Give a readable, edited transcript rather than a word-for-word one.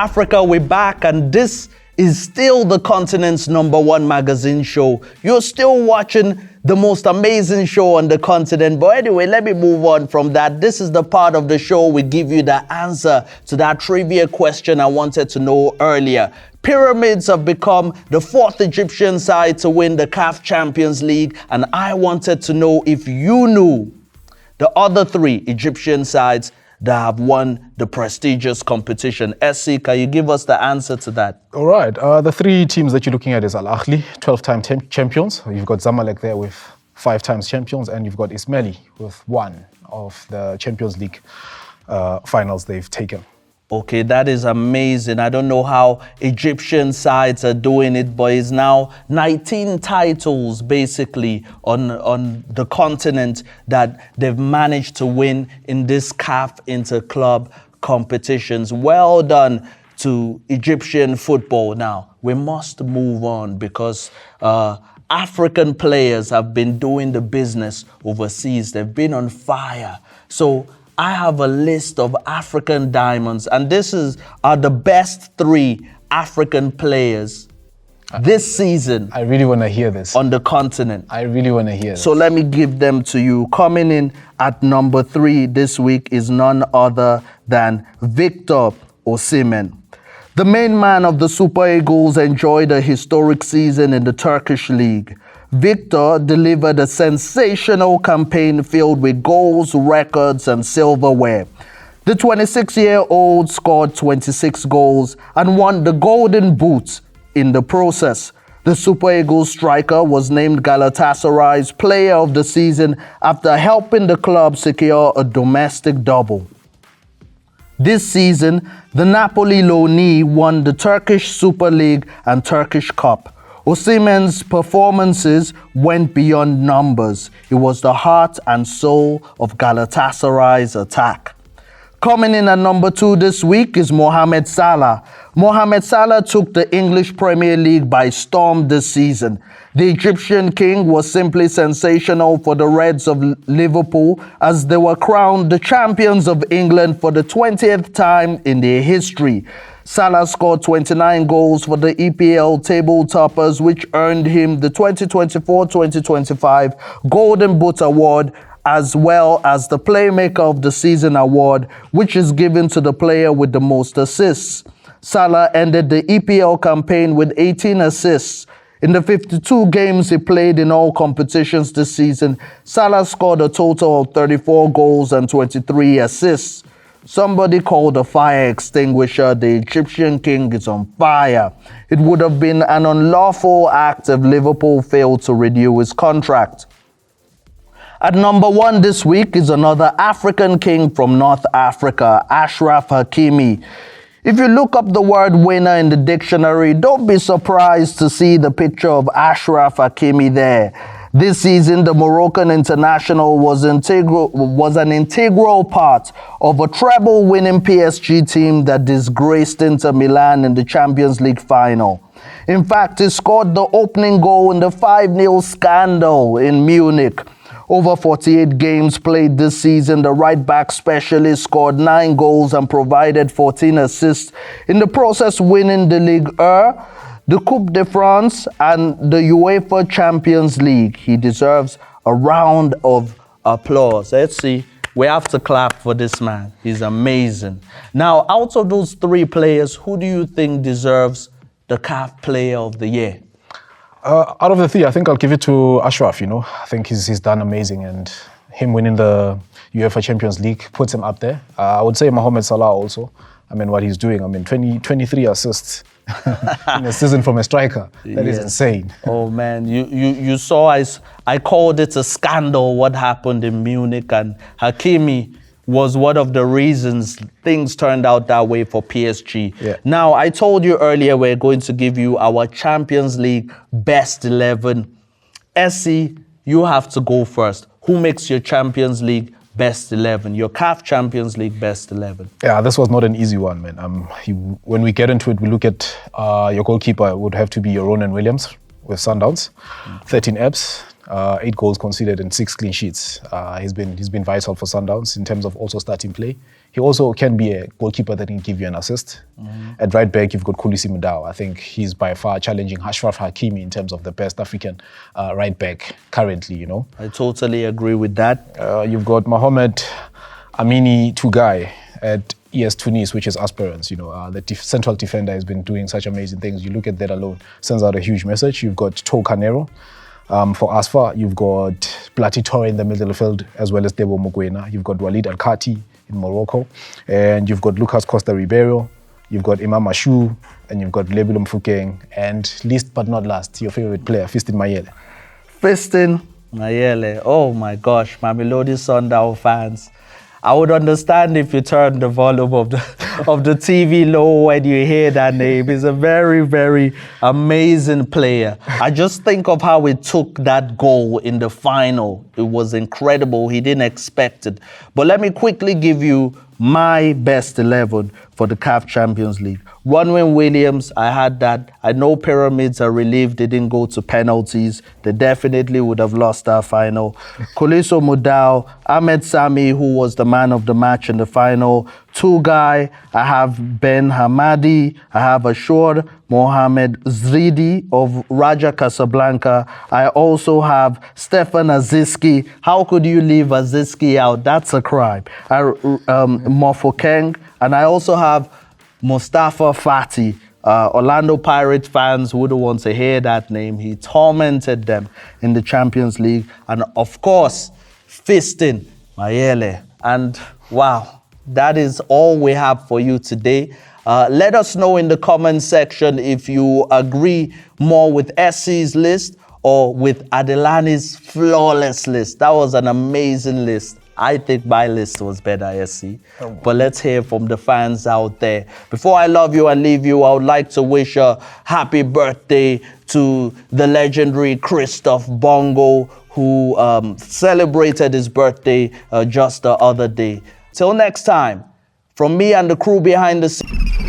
Africa, we're back, and this is still the continent's #1 magazine show. You're still watching the most amazing show on the continent. But anyway, let me move on from that. This is the part of the show we give you the answer to that trivia question I wanted to know earlier. Pyramids have become the 4th Egyptian side to win the CAF Champions League, and I wanted to know if you knew the other 3 Egyptian sides that have won the prestigious competition. SC, can you give us the answer to that? All right. The 3 teams that you're looking at is Al Ahly, 12-time champions. You've got Zamalek there with 5 times champions, and you've got Ismaili with 1 of the Champions League finals they've taken. Okay, that is amazing. I don't know how Egyptian sides are doing it, but it's now 19 titles basically on the continent that they've managed to win in this CAF inter-club competitions. Well done to Egyptian football. Now, we must move on because African players have been doing the business overseas. They've been on fire. So I have a list of African diamonds, and this are the best 3 African players this season. I really want to hear this. On the continent. I really want to hear this. So let me give them to you. Coming in at number 3 this week is none other than Victor Osimhen. The main man of the Super Eagles enjoyed a historic season in the Turkish league. Victor delivered a sensational campaign filled with goals, records, and silverware. The 26-year-old scored 26 goals and won the Golden Boot in the process. The Super Eagles striker was named Galatasaray's Player of the Season after helping the club secure a domestic double. This season, the Napoli loanee won the Turkish Super League and Turkish Cup. Osimhen's performances went beyond numbers. It was the heart and soul of Galatasaray's attack. Coming in at number 2 this week is Mohamed Salah. Mohamed Salah took the English Premier League by storm this season. The Egyptian king was simply sensational for the Reds of Liverpool as they were crowned the champions of England for the 20th time in their history. Salah scored 29 goals for the EPL table toppers, which earned him the 2024-2025 Golden Boot Award, as well as the Playmaker of the Season Award, which is given to the player with the most assists. Salah ended the EPL campaign with 18 assists. In the 52 games he played in all competitions this season, Salah scored a total of 34 goals and 23 assists. Somebody called a fire extinguisher. The Egyptian king is on fire. It would have been an unlawful act if Liverpool failed to renew his contract. At number 1 this week is another African king from North Africa, Achraf Hakimi. If you look up the word winner in the dictionary, don't be surprised to see the picture of Achraf Hakimi there. This season, the Moroccan international was an integral part of a treble-winning PSG team that disgraced Inter Milan in the Champions League final. In fact, he scored the opening goal in the 5-0 scandal in Munich. Over 48 games played this season, the right-back specialist scored 9 goals and provided 14 assists, in the process winning the Ligue 1, the Coupe de France, and the UEFA Champions League. He deserves a round of applause. Let's see. We have to clap for this man. He's amazing. Now, out of those 3 players, who do you think deserves the CAF Player of the Year? Out of the 3, I think I'll give it to Achraf, you know. I think he's done amazing, and him winning the UEFA Champions League puts him up there. I would say Mohamed Salah also. I mean, what he's doing. I mean, 23 assists in a season from a striker. That is insane. Oh, man. You saw I called it a scandal what happened in Munich, and Hakimi was one of the reasons things turned out that way for PSG. Yeah. Now, I told you earlier we're going to give you our Champions League best 11. SC, you have to go first. Who makes your Champions League best 11, your CAF Champions League best 11? Yeah, this was not an easy one, man. When we get into it, we look at your goalkeeper. It would have to be your Ronan Williams with Sundowns, 13 EPs, 8 goals conceded and 6 clean sheets. He's been vital for Sundowns in terms of also starting play. he also can be a goalkeeper that can give you an assist. At right back, you've got Khulisi Mudau. I think he's by far challenging Ashraf Hakimi in terms of the best African right back currently, you know. I totally agree with that. You've got Mohamed Amini Tugai at ES Tunis, which is aspirants. You know, the central defender has been doing such amazing things. You look at that alone, sends out a huge message. You've got To Canero for Asfa. You've got Plati Torre in the middle of the field, as well as Debo Mukwena. You've got Walid Al-Kati in Morocco. And you've got Lucas Costa Ribeiro. You've got Imam Ashu. And you've got Lebulum Fukeng. And least but not last, your favorite player, Fiston Mayele. Fiston Mayele. Oh my gosh, Mamelodi Sundown fans. I would understand if you turn the volume of the TV low when you hear that name. He's a very, very amazing player. I just think of how he took that goal in the final. It was incredible. He didn't expect it. But let me quickly give you my best 11 for the CAF Champions League. Ronwen Williams, I had that. I know Pyramids are relieved they didn't go to penalties. They definitely would have lost our final. Khulisi Mudau, Ahmed Sami, who was the man of the match in the final. Tugai, I have Ben Hamadi. I have Ashur Mohamed Zridi of Raja Casablanca. I also have Stefan Aziski. How could you leave Aziski out? That's a crime. Mofokeng. And I also have Mustafa Fati. Orlando Pirates fans wouldn't want to hear that name. He tormented them in the Champions League. And of course, Fiston Mayele. And wow, that is all we have for you today. Let us know in the comment section if you agree more with S.C.'s list or with Adelani's flawless list. That was an amazing list. I think my list was better, S.C. But let's hear from the fans out there. Before I love you and leave you, I would like to wish a happy birthday to the legendary Christoph Bongo, who celebrated his birthday just the other day. Till next time, from me and the crew behind the scenes.